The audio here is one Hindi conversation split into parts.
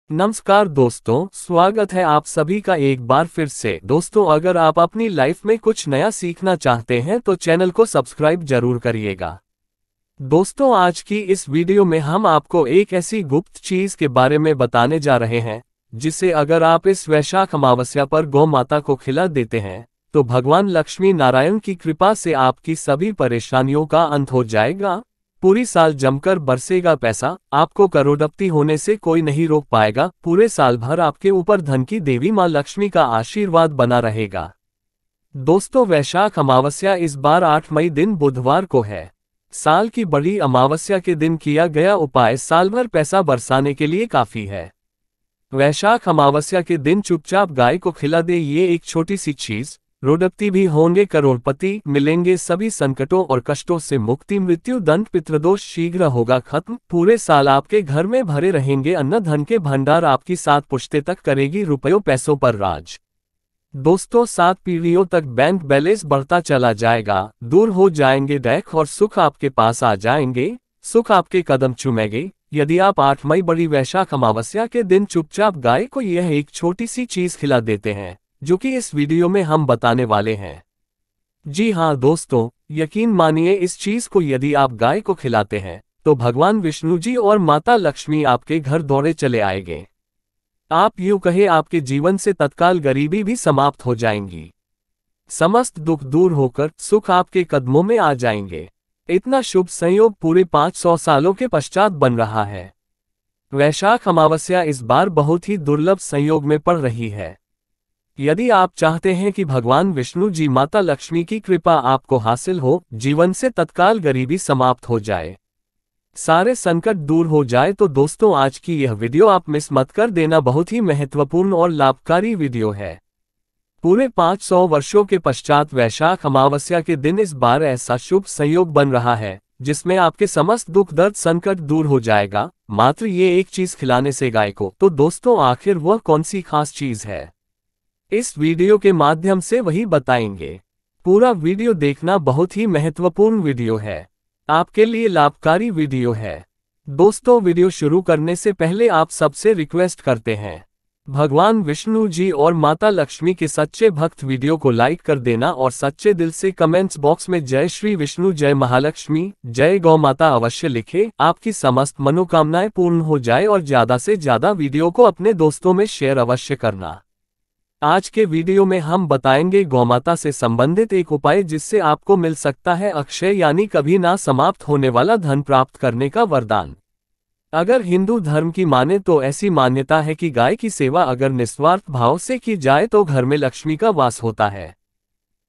नमस्कार दोस्तों, स्वागत है आप सभी का एक बार फिर से। दोस्तों, अगर आप अपनी लाइफ में कुछ नया सीखना चाहते हैं तो चैनल को सब्सक्राइब जरूर करिएगा। दोस्तों, आज की इस वीडियो में हम आपको एक ऐसी गुप्त चीज के बारे में बताने जा रहे हैं जिसे अगर आप इस वैशाख अमावस्या पर गौ माता को खिला देते हैं तो भगवान लक्ष्मी नारायण की कृपा से आपकी सभी परेशानियों का अंत हो जाएगा। पूरी साल जमकर बरसेगा पैसा, आपको करोड़पति होने से कोई नहीं रोक पाएगा। पूरे साल भर आपके ऊपर धन की देवी मां लक्ष्मी का आशीर्वाद बना रहेगा। दोस्तों, वैशाख अमावस्या इस बार 8 मई दिन बुधवार को है। साल की बड़ी अमावस्या के दिन किया गया उपाय साल भर पैसा बरसाने के लिए काफी है। वैशाख अमावस्या के दिन चुपचाप गाय को खिला दे, ये एक छोटी सी चीज करोड़पति भी होंगे, करोड़पति मिलेंगे, सभी संकटों और कष्टों से मुक्ति, मृत्यु दंड पितृदोष शीघ्र होगा खत्म। पूरे साल आपके घर में भरे रहेंगे अन्न, धन के भंडार आपकी 7 पुश्ते तक करेगी रुपयों पैसों पर राज। दोस्तों, 7 पीढ़ियों तक बैंक बैलेंस बढ़ता चला जाएगा, दूर हो जाएंगे डैख और सुख आपके पास आ जाएंगे, सुख आपके कदम चूमेंगे। यदि आप 8 मई बड़ी वैशाख अमावस्या के दिन चुपचाप गाय को यह एक छोटी सी चीज खिला देते हैं जो कि इस वीडियो में हम बताने वाले हैं। जी हाँ दोस्तों, यकीन मानिए, इस चीज को यदि आप गाय को खिलाते हैं तो भगवान विष्णु जी और माता लक्ष्मी आपके घर दौड़े चले आएंगे। आप यूं कहे, आपके जीवन से तत्काल गरीबी भी समाप्त हो जाएंगी, समस्त दुख दूर होकर सुख आपके कदमों में आ जाएंगे। इतना शुभ संयोग पूरे 500 सालों के पश्चात बन रहा है। वैशाख अमावस्या इस बार बहुत ही दुर्लभ संयोग में पड़ रही है। यदि आप चाहते हैं कि भगवान विष्णु जी माता लक्ष्मी की कृपा आपको हासिल हो, जीवन से तत्काल गरीबी समाप्त हो जाए, सारे संकट दूर हो जाए, तो दोस्तों आज की यह वीडियो आप मिस मत कर देना। बहुत ही महत्वपूर्ण और लाभकारी वीडियो है। पूरे 500 वर्षों के पश्चात वैशाख अमावस्या के दिन इस बार ऐसा शुभ संयोग बन रहा है जिसमें आपके समस्त दुख दर्द संकट दूर हो जाएगा, मात्र ये एक चीज खिलाने से गाय को। तो दोस्तों, आखिर वह कौन सी खास चीज है, इस वीडियो के माध्यम से वही बताएंगे। पूरा वीडियो देखना, बहुत ही महत्वपूर्ण वीडियो है, आपके लिए लाभकारी वीडियो है। दोस्तों, वीडियो शुरू करने से पहले आप सबसे रिक्वेस्ट करते हैं, भगवान विष्णु जी और माता लक्ष्मी के सच्चे भक्त वीडियो को लाइक कर देना और सच्चे दिल से कमेंट्स बॉक्स में जय श्री विष्णु, जय महालक्ष्मी, जय गौ माता अवश्य लिखे। आपकी समस्त मनोकामनाएं पूर्ण हो जाए और ज्यादा से ज्यादा वीडियो को अपने दोस्तों में शेयर अवश्य करना। आज के वीडियो में हम बताएंगे गौमाता से संबंधित एक उपाय जिससे आपको मिल सकता है अक्षय यानी कभी ना समाप्त होने वाला धन प्राप्त करने का वरदान। अगर हिंदू धर्म की माने तो ऐसी मान्यता है कि गाय की सेवा अगर निस्वार्थ भाव से की जाए तो घर में लक्ष्मी का वास होता है।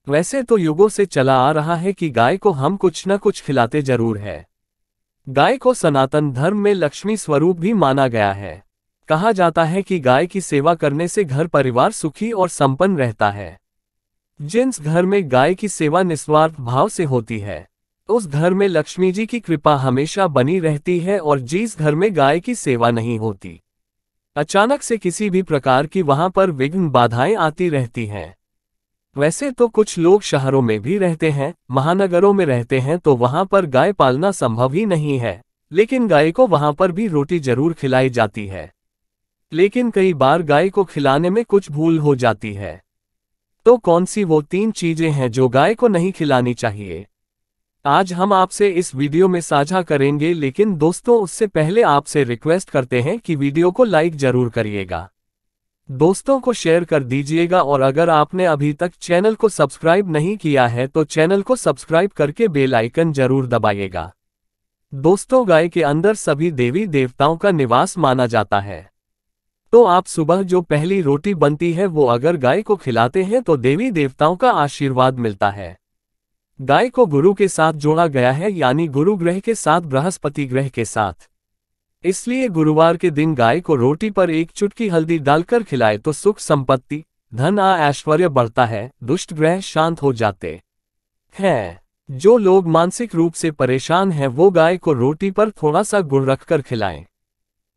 वैसे तो युगों से चला आ रहा है कि गाय को हम कुछ न कुछ खिलाते जरूर है। गाय को सनातन धर्म में लक्ष्मी स्वरूप भी माना गया है। कहा जाता है कि गाय की सेवा करने से घर परिवार सुखी और संपन्न रहता है। जिस घर में गाय की सेवा निस्वार्थ भाव से होती है उस घर में लक्ष्मी जी की कृपा हमेशा बनी रहती है, और जिस घर में गाय की सेवा नहीं होती, अचानक से किसी भी प्रकार की वहां पर विघ्न बाधाएं आती रहती हैं। वैसे तो कुछ लोग शहरों में भी रहते हैं, महानगरों में रहते हैं, तो वहां पर गाय पालना संभव ही नहीं है, लेकिन गाय को वहां पर भी रोटी जरूर खिलाई जाती है। लेकिन कई बार गाय को खिलाने में कुछ भूल हो जाती है। तो कौन सी वो 3 चीजें हैं जो गाय को नहीं खिलानी चाहिए, आज हम आपसे इस वीडियो में साझा करेंगे। लेकिन दोस्तों, उससे पहले आपसे रिक्वेस्ट करते हैं कि वीडियो को लाइक जरूर करिएगा, दोस्तों को शेयर कर दीजिएगा, और अगर आपने अभी तक चैनल को सब्सक्राइब नहीं किया है तो चैनल को सब्सक्राइब करके बेल आइकन जरूर दबाइएगा। दोस्तों, गाय के अंदर सभी देवी देवताओं का निवास माना जाता है, तो आप सुबह जो पहली रोटी बनती है वो अगर गाय को खिलाते हैं तो देवी देवताओं का आशीर्वाद मिलता है। गाय को गुरु के साथ जोड़ा गया है, यानी गुरु ग्रह के साथ, बृहस्पति ग्रह के साथ। इसलिए गुरुवार के दिन गाय को रोटी पर एक चुटकी हल्दी डालकर खिलाए तो सुख संपत्ति, धन ऐश्वर्य बढ़ता है, दुष्ट ग्रह शांत हो जाते हैं। जो लोग मानसिक रूप से परेशान हैं वो गाय को रोटी पर थोड़ा सा गुड़ रखकर खिलाएं।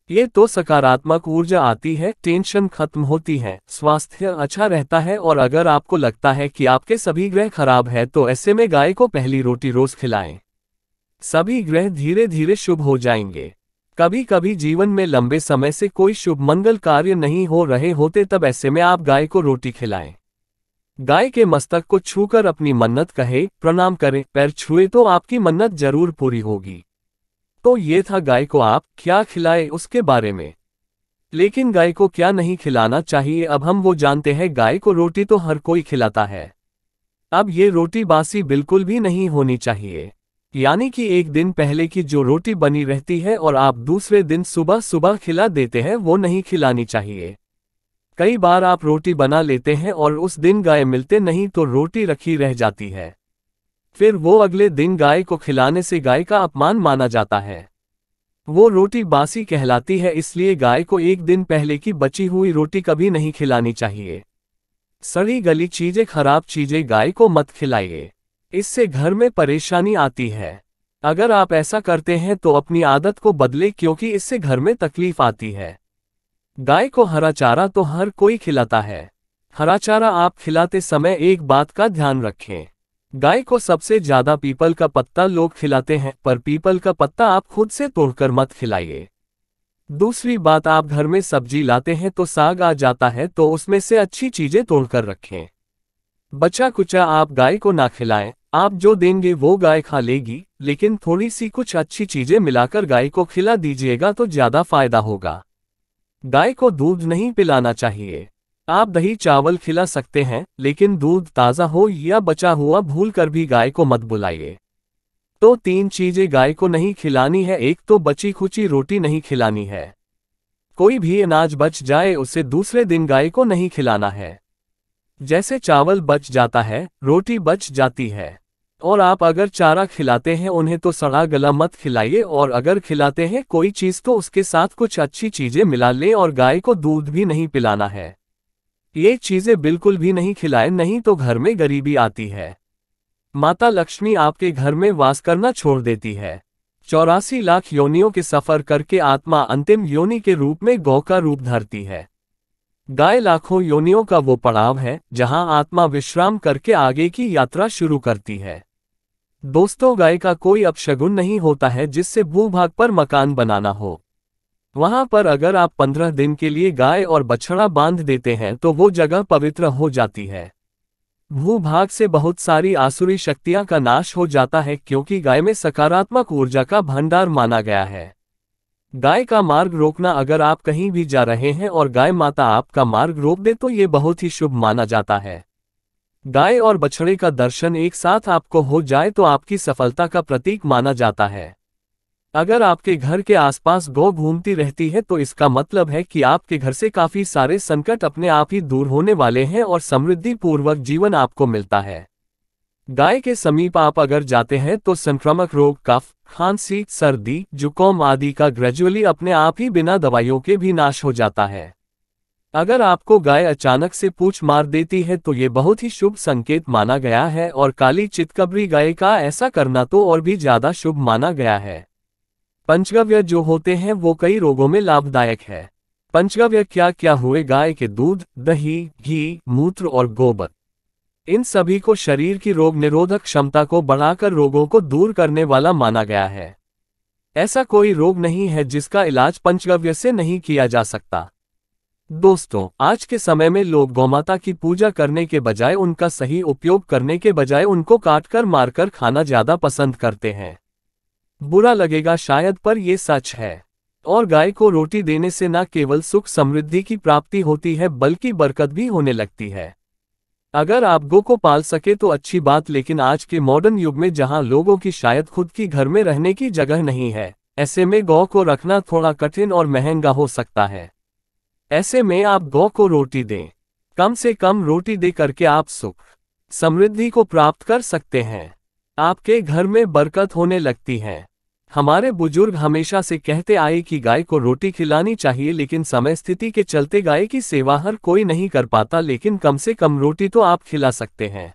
ये तो सकारात्मक ऊर्जा आती है, टेंशन खत्म होती है, स्वास्थ्य अच्छा रहता है। और अगर आपको लगता है कि आपके सभी ग्रह खराब है तो ऐसे में गाय को पहली रोटी रोज खिलाएं, सभी ग्रह धीरे धीरे शुभ हो जाएंगे। कभी कभी जीवन में लंबे समय से कोई शुभ मंगल कार्य नहीं हो रहे होते, तब ऐसे में आप गाय को रोटी खिलाएं। गाय के मस्तक को छूकर अपनी मन्नत कहे, प्रणाम करें, पैर छुए तो आपकी मन्नत जरूर पूरी होगी। तो ये था गाय को आप क्या खिलाए उसके बारे में। लेकिन गाय को क्या नहीं खिलाना चाहिए, अब हम वो जानते हैं। गाय को रोटी तो हर कोई खिलाता है। अब ये रोटी बासी बिल्कुल भी नहीं होनी चाहिए, यानी कि एक दिन पहले की जो रोटी बनी रहती है और आप दूसरे दिन सुबह सुबह खिला देते हैं, वो नहीं खिलानी चाहिए। कई बार आप रोटी बना लेते हैं और उस दिन गाय मिलते नहीं तो रोटी रखी रह जाती है, फिर वो अगले दिन गाय को खिलाने से गाय का अपमान माना जाता है। वो रोटी बासी कहलाती है, इसलिए गाय को एक दिन पहले की बची हुई रोटी कभी नहीं खिलानी चाहिए। सड़ी गली चीजें, खराब चीजें गाय को मत खिलाइए, इससे घर में परेशानी आती है। अगर आप ऐसा करते हैं तो अपनी आदत को बदले, क्योंकि इससे घर में तकलीफ आती है। गाय को हरा चारा तो हर कोई खिलाता है। हरा चारा आप खिलाते समय एक बात का ध्यान रखें, गाय को सबसे ज्यादा पीपल का पत्ता लोग खिलाते हैं, पर पीपल का पत्ता आप खुद से तोड़कर मत खिलाइए। दूसरी बात, आप घर में सब्जी लाते हैं तो साग आ जाता है तो उसमें से अच्छी चीजें तोड़कर रखें। बचा कुचा आप गाय को ना खिलाएं, आप जो देंगे वो गाय खा लेगी, लेकिन थोड़ी सी कुछ अच्छी चीजें मिलाकर गाय को खिला दीजिएगा तो ज्यादा फायदा होगा। गाय को दूध नहीं पिलाना चाहिए। आप दही चावल खिला सकते हैं, लेकिन दूध ताज़ा हो या बचा हुआ भूलकर भी गाय को मत बुलाइए। तो 3 चीजें गाय को नहीं खिलानी है। एक तो बची खुची रोटी नहीं खिलानी है। कोई भी अनाज बच जाए उसे दूसरे दिन गाय को नहीं खिलाना है। जैसे चावल बच जाता है, रोटी बच जाती है। और आप अगर चारा खिलाते हैं उन्हें तो सड़ा गला मत खिलाइए, और अगर खिलाते हैं कोई चीज़ तो उसके साथ कुछ अच्छी चीज़ें मिला लें। और गाय को दूध भी नहीं पिलाना है। ये चीज़ें बिल्कुल भी नहीं खिलाएं, नहीं तो घर में गरीबी आती है। माता लक्ष्मी आपके घर में वास करना छोड़ देती है। 84 लाख योनियों के सफर करके आत्मा अंतिम योनि के रूप में गौ का रूप धरती है। गाय लाखों योनियों का वो पड़ाव है जहां आत्मा विश्राम करके आगे की यात्रा शुरू करती है। दोस्तों, गाय का कोई अपशगुन नहीं होता है जिससे भूभाग पर मकान बनाना हो। वहां पर अगर आप 15 दिन के लिए गाय और बछड़ा बांध देते हैं तो वो जगह पवित्र हो जाती है। भूभाग से बहुत सारी आसुरी शक्तियां का नाश हो जाता है, क्योंकि गाय में सकारात्मक ऊर्जा का भंडार माना गया है। गाय का मार्ग रोकना, अगर आप कहीं भी जा रहे हैं और गाय माता आपका मार्ग रोक दे तो ये बहुत ही शुभ माना जाता है। गाय और बछड़े का दर्शन एक साथ आपको हो जाए तो आपकी सफलता का प्रतीक माना जाता है। अगर आपके घर के आसपास गौ घूमती रहती है तो इसका मतलब है कि आपके घर से काफी सारे संकट अपने आप ही दूर होने वाले हैं और समृद्धि पूर्वक जीवन आपको मिलता है। गाय के समीप आप अगर जाते हैं तो संक्रामक रोग, कफ, खांसी, सर्दी, जुकाम आदि का ग्रेजुअली अपने आप ही बिना दवाइयों के भी नाश हो जाता है। अगर आपको गाय अचानक से पूंछ मार देती है तो ये बहुत ही शुभ संकेत माना गया है, और काली चितकबरी गाय का ऐसा करना तो और भी ज्यादा शुभ माना गया है। पंचगव्य जो होते हैं वो कई रोगों में लाभदायक है। पंचगव्य क्या क्या हुए? गाय के दूध, दही, घी, मूत्र और गोबर। इन सभी को शरीर की रोग निरोधक क्षमता को बढ़ाकर रोगों को दूर करने वाला माना गया है। ऐसा कोई रोग नहीं है जिसका इलाज पंचगव्य से नहीं किया जा सकता। दोस्तों, आज के समय में लोग गौमाता की पूजा करने के बजाय, उनका सही उपयोग करने के बजाय उनको काटकर मारकर खाना ज्यादा पसंद करते हैं। बुरा लगेगा शायद, पर ये सच है। और गाय को रोटी देने से न केवल सुख समृद्धि की प्राप्ति होती है बल्कि बरकत भी होने लगती है। अगर आप गौ को पाल सके तो अच्छी बात, लेकिन आज के मॉडर्न युग में जहां लोगों की शायद खुद की घर में रहने की जगह नहीं है, ऐसे में गौ को रखना थोड़ा कठिन और महंगा हो सकता है। ऐसे में आप गौ को रोटी दें। कम से कम रोटी दे करके आप सुख समृद्धि को प्राप्त कर सकते हैं। आपके घर में बरकत होने लगती है। हमारे बुजुर्ग हमेशा से कहते आए कि गाय को रोटी खिलानी चाहिए, लेकिन समय स्थिति के चलते गाय की सेवा हर कोई नहीं कर पाता, लेकिन कम से कम रोटी तो आप खिला सकते हैं।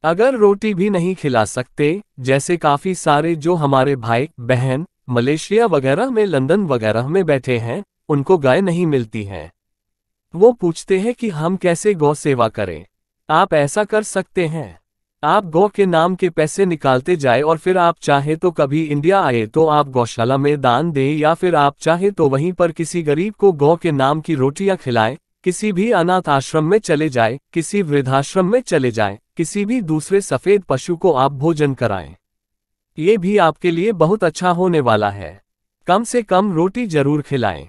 अगर रोटी भी नहीं खिला सकते, जैसे काफी सारे जो हमारे भाई बहन मलेशिया वगैरह में, लंदन वगैरह में बैठे हैं, उनको गाय नहीं मिलती है। वो पूछते हैं कि हम कैसे गौ सेवा करें। आप ऐसा कर सकते हैं। आप गौ के नाम के पैसे निकालते जाए और फिर आप चाहे तो कभी इंडिया आए तो आप गौशाला में दान दें, या फिर आप चाहे तो वहीं पर किसी गरीब को गौ के नाम की रोटियां खिलाएं, किसी भी अनाथ आश्रम में चले जाए, किसी वृद्धाश्रम में चले जाएं, किसी भी दूसरे सफेद पशु को आप भोजन कराएं। ये भी आपके लिए बहुत अच्छा होने वाला है। कम से कम रोटी जरूर खिलाएं।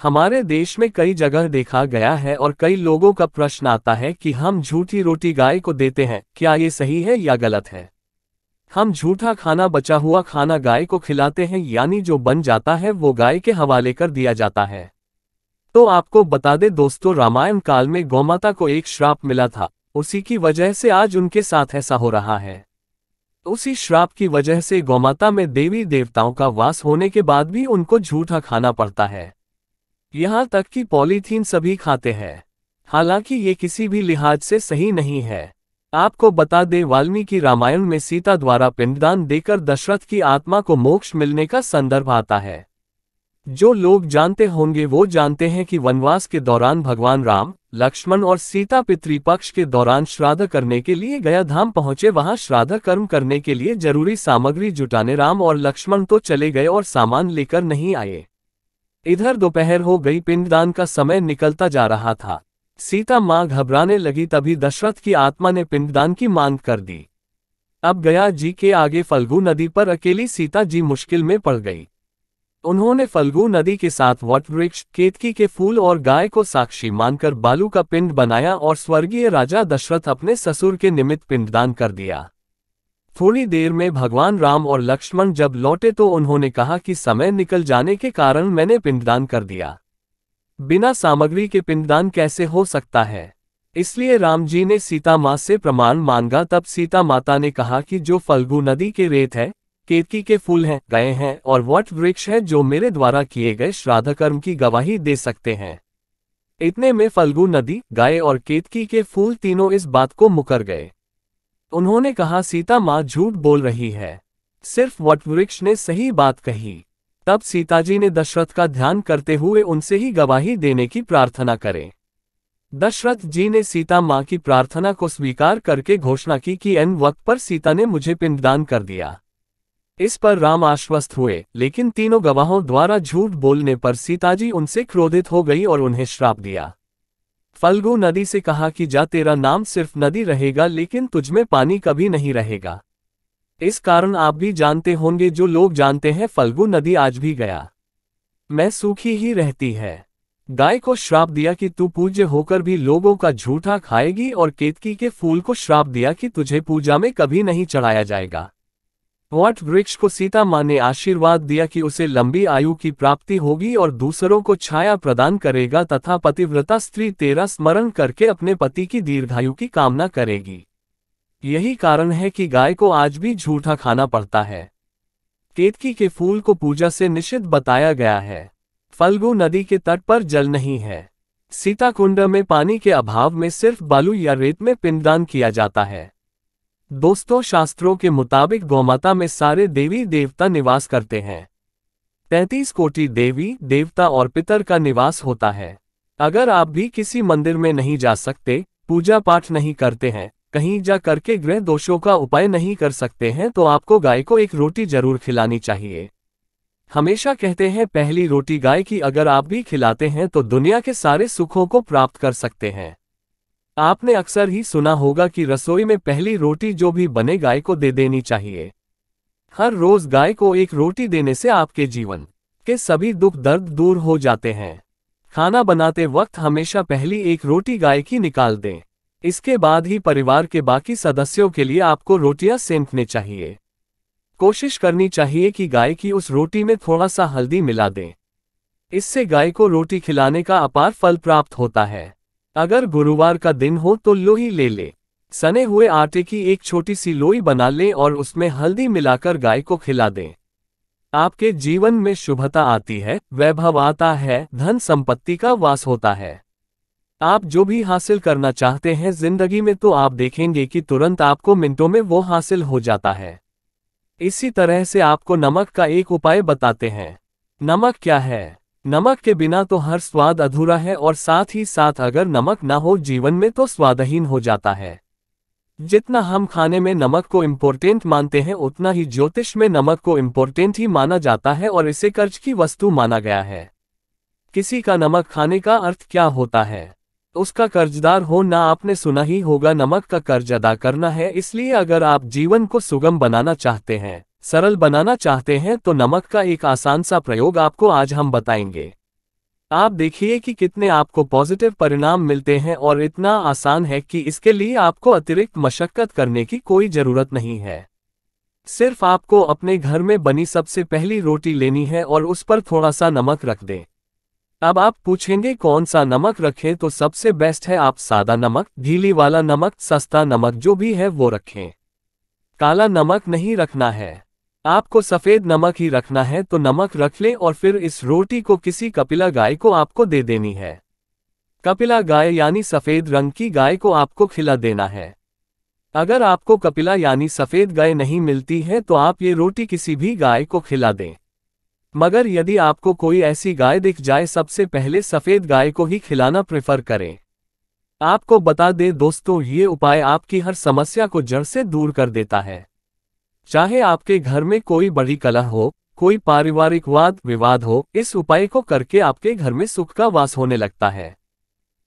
हमारे देश में कई जगह देखा गया है और कई लोगों का प्रश्न आता है कि हम झूठी रोटी गाय को देते हैं, क्या ये सही है या गलत है? हम झूठा खाना, बचा हुआ खाना गाय को खिलाते हैं, यानी जो बन जाता है वो गाय के हवाले कर दिया जाता है। तो आपको बता दे दोस्तों, रामायण काल में गौमाता को एक श्राप मिला था, उसी की वजह से आज उनके साथ ऐसा हो रहा है। उसी श्राप की वजह से गौमाता में देवी देवताओं का वास होने के बाद भी उनको झूठा खाना पड़ता है। यहाँ तक कि पॉलीथीन सभी खाते हैं। हालांकि ये किसी भी लिहाज से सही नहीं है। आपको बता दें, वाल्मीकि रामायण में सीता द्वारा पिंडदान देकर दशरथ की आत्मा को मोक्ष मिलने का संदर्भ आता है। जो लोग जानते होंगे वो जानते हैं कि वनवास के दौरान भगवान राम, लक्ष्मण और सीता पितृपक्ष के दौरान श्राद्ध करने के लिए गया धाम पहुंचे। वहां श्राद्ध कर्म करने के लिए जरूरी सामग्री जुटाने राम और लक्ष्मण तो चले गए और सामान लेकर नहीं आए। इधर दोपहर हो गई, पिंडदान का समय निकलता जा रहा था। सीता मां घबराने लगी, तभी दशरथ की आत्मा ने पिंडदान की मांग कर दी। अब गया जी के आगे फल्गु नदी पर अकेली सीता जी मुश्किल में पड़ गई। उन्होंने फल्गु नदी के साथ वट वृक्ष, केतकी के फूल और गाय को साक्षी मानकर बालू का पिंड बनाया और स्वर्गीय राजा दशरथ अपने ससुर के निमित्त पिंडदान कर दिया। थोड़ी देर में भगवान राम और लक्ष्मण जब लौटे तो उन्होंने कहा कि समय निकल जाने के कारण मैंने पिंडदान कर दिया। बिना सामग्री के पिंडदान कैसे हो सकता है? इसलिए राम जी ने सीता माँ से प्रमाण मांगा। तब सीता माता ने कहा कि जो फल्गु नदी के रेत है, केतकी के फूल हैं, गाय हैं और वट वृक्ष है, जो मेरे द्वारा किए गए श्राद्ध कर्म की गवाही दे सकते हैं। इतने में फल्गु नदी, गाय और केतकी के फूल तीनों इस बात को मुकर गए। उन्होंने कहा, सीता माँ झूठ बोल रही है, सिर्फ वट वृक्ष ने सही बात कही। तब सीताजी ने दशरथ का ध्यान करते हुए उनसे ही गवाही देने की प्रार्थना करें। दशरथ जी ने सीता माँ की प्रार्थना को स्वीकार करके घोषणा की कि एन वक्त पर सीता ने मुझे पिंडदान कर दिया। इस पर राम आश्वस्त हुए, लेकिन तीनों गवाहों द्वारा झूठ बोलने पर सीताजी उनसे क्रोधित हो गई और उन्हें श्राप दिया। फल्गु नदी से कहा कि जा, तेरा नाम सिर्फ नदी रहेगा, लेकिन तुझमें पानी कभी नहीं रहेगा। इस कारण आप भी जानते होंगे, जो लोग जानते हैं, फल्गु नदी आज भी गया में सूखी ही रहती है। गाय को श्राप दिया कि तू पूज्य होकर भी लोगों का झूठा खाएगी, और केतकी के फूल को श्राप दिया कि तुझे पूजा में कभी नहीं चढ़ाया जाएगा। वट वृक्ष को सीता माँ ने आशीर्वाद दिया कि उसे लंबी आयु की प्राप्ति होगी और दूसरों को छाया प्रदान करेगा, तथा पतिव्रता स्त्री तेरा स्मरण करके अपने पति की दीर्घायु की कामना करेगी। यही कारण है कि गाय को आज भी झूठा खाना पड़ता है। केतकी के फूल को पूजा से निषिद्ध बताया गया है। फल्गु नदी के तट पर जल नहीं है। सीता कुंड में पानी के अभाव में सिर्फ बालू या रेत में पिंडदान किया जाता है। दोस्तों, शास्त्रों के मुताबिक गौमाता में सारे देवी देवता निवास करते हैं। 33 कोटि देवी देवता और पितर का निवास होता है। अगर आप भी किसी मंदिर में नहीं जा सकते, पूजा पाठ नहीं करते हैं, कहीं जा करके ग्रह दोषों का उपाय नहीं कर सकते हैं, तो आपको गाय को एक रोटी जरूर खिलानी चाहिए। हमेशा कहते हैं, पहली रोटी गाय की अगर आप भी खिलाते हैं तो दुनिया के सारे सुखों को प्राप्त कर सकते हैं। आपने अक्सर ही सुना होगा कि रसोई में पहली रोटी जो भी बने गाय को दे देनी चाहिए। हर रोज गाय को एक रोटी देने से आपके जीवन के सभी दुख दर्द दूर हो जाते हैं। खाना बनाते वक्त हमेशा पहली एक रोटी गाय की निकाल दें। इसके बाद ही परिवार के बाकी सदस्यों के लिए आपको रोटियां सेंकने चाहिए। कोशिश करनी चाहिए कि गाय की उस रोटी में थोड़ा सा हल्दी मिला दें। इससे गाय को रोटी खिलाने का अपार फल प्राप्त होता है। अगर गुरुवार का दिन हो तो लोई ले ले, सने हुए आटे की एक छोटी सी लोई बना लें और उसमें हल्दी मिलाकर गाय को खिला दें। आपके जीवन में शुभता आती है, वैभव आता है, धन संपत्ति का वास होता है। आप जो भी हासिल करना चाहते हैं जिंदगी में, तो आप देखेंगे कि तुरंत आपको मिनटों में वो हासिल हो जाता है। इसी तरह से आपको नमक का एक उपाय बताते हैं। नमक क्या है? नमक के बिना तो हर स्वाद अधूरा है, और साथ ही साथ अगर नमक ना हो जीवन में तो स्वादहीन हो जाता है। जितना हम खाने में नमक को इम्पोर्टेंट मानते हैं उतना ही ज्योतिष में नमक को इम्पोर्टेंट ही माना जाता है और इसे कर्ज की वस्तु माना गया है। किसी का नमक खाने का अर्थ क्या होता है? उसका कर्जदार हो ना। आपने सुना ही होगा, नमक का कर्ज अदा करना है। इसलिए अगर आप जीवन को सुगम बनाना चाहते हैं, सरल बनाना चाहते हैं, तो नमक का एक आसान सा प्रयोग आपको आज हम बताएंगे। आप देखिए कि कितने आपको पॉजिटिव परिणाम मिलते हैं और इतना आसान है कि इसके लिए आपको अतिरिक्त मशक्कत करने की कोई जरूरत नहीं है। सिर्फ आपको अपने घर में बनी सबसे पहली रोटी लेनी है और उस पर थोड़ा सा नमक रख दें। अब आप पूछेंगे कौन सा नमक रखें, तो सबसे बेस्ट है आप सादा नमक, ढीली वाला नमक, सस्ता नमक जो भी है वो रखें। काला नमक नहीं रखना है, आपको सफेद नमक ही रखना है। तो नमक रख लें और फिर इस रोटी को किसी कपिला गाय को आपको दे देनी है। कपिला गाय यानी सफेद रंग की गाय को आपको खिला देना है। अगर आपको कपिला यानी सफेद गाय नहीं मिलती है तो आप ये रोटी किसी भी गाय को खिला दें। मगर यदि आपको कोई ऐसी गाय दिख जाए, सबसे पहले सफेद गाय को ही खिलाना प्रेफर करें। आपको बता दें दोस्तों, ये उपाय आपकी हर समस्या को जड़ से दूर कर देता है। चाहे आपके घर में कोई बड़ी कलह हो, कोई पारिवारिक वाद विवाद हो, इस उपाय को करके आपके घर में सुख का वास होने लगता है।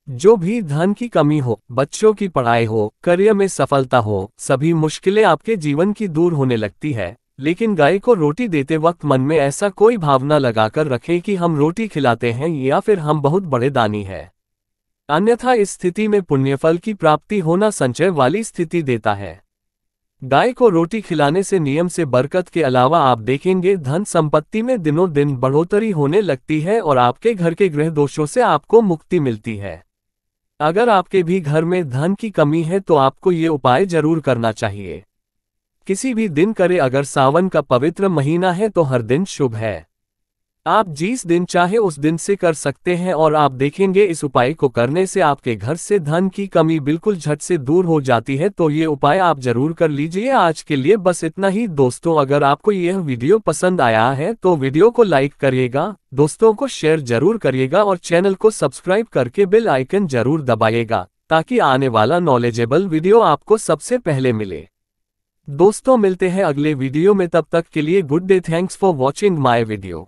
जो भी धन की कमी हो, बच्चों की पढ़ाई हो, करियर में सफलता हो, सभी मुश्किलें आपके जीवन की दूर होने लगती है। लेकिन गाय को रोटी देते वक्त मन में ऐसा कोई भावना लगाकर रखें कि हम रोटी खिलाते हैं या फिर हम बहुत बड़े दानी हैं। अन्यथा इस स्थिति में पुण्यफल की प्राप्ति होना संचय वाली स्थिति देता है। गाय को रोटी खिलाने से नियम से बरकत के अलावा आप देखेंगे धन संपत्ति में दिनों दिन बढ़ोतरी होने लगती है और आपके घर के ग्रह दोषों से आपको मुक्ति मिलती है। अगर आपके भी घर में धन की कमी है तो आपको ये उपाय जरूर करना चाहिए। किसी भी दिन करें, अगर सावन का पवित्र महीना है तो हर दिन शुभ है। आप जिस दिन चाहे उस दिन से कर सकते हैं और आप देखेंगे इस उपाय को करने से आपके घर से धन की कमी बिल्कुल झट से दूर हो जाती है। तो ये उपाय आप जरूर कर लीजिए। आज के लिए बस इतना ही दोस्तों। अगर आपको यह वीडियो पसंद आया है तो वीडियो को लाइक करिएगा, दोस्तों को शेयर जरूर करिएगा और चैनल को सब्सक्राइब करके बेल आइकन जरूर दबाइएगा ताकि आने वाला नॉलेजेबल वीडियो आपको सबसे पहले मिले। दोस्तों मिलते हैं अगले वीडियो में, तब तक के लिए good day. Thanks for watching my video.